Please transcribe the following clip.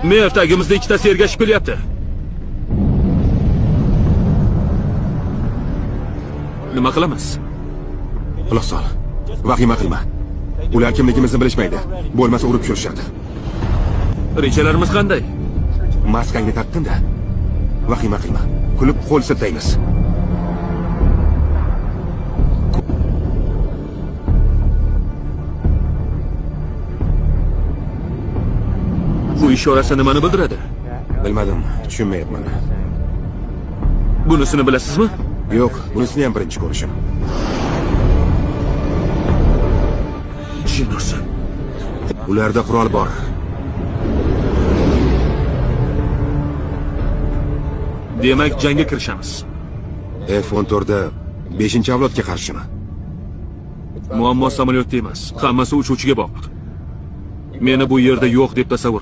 Mev tagimizda ikkitasi ergashib kelyapti. Nima qilamiz? Quloq sol. Vahima qilma. Ular kimligimizni bilishmaydi. Bo'lmasa urib tushirishadi. Rejalarimiz qanday? Maskangni taqdimda. Vahima qilma. Kulib qo'l siltaymiz. Bu ishorasi nimani bildiradi? Bilmadim, tushunmayapman. Bunisini bilasizmi? Yo'q, bunisini ham birinchi ko'rishim. Jin ursin. Ularda qurol bor. Demak, jangga kirishamiz. F-14da 5-avlodga qarshimi? Muammo samolyotda emas, hammasi uchuvchiga bog'liq. Meni bu yerda yo'q deb tasavvur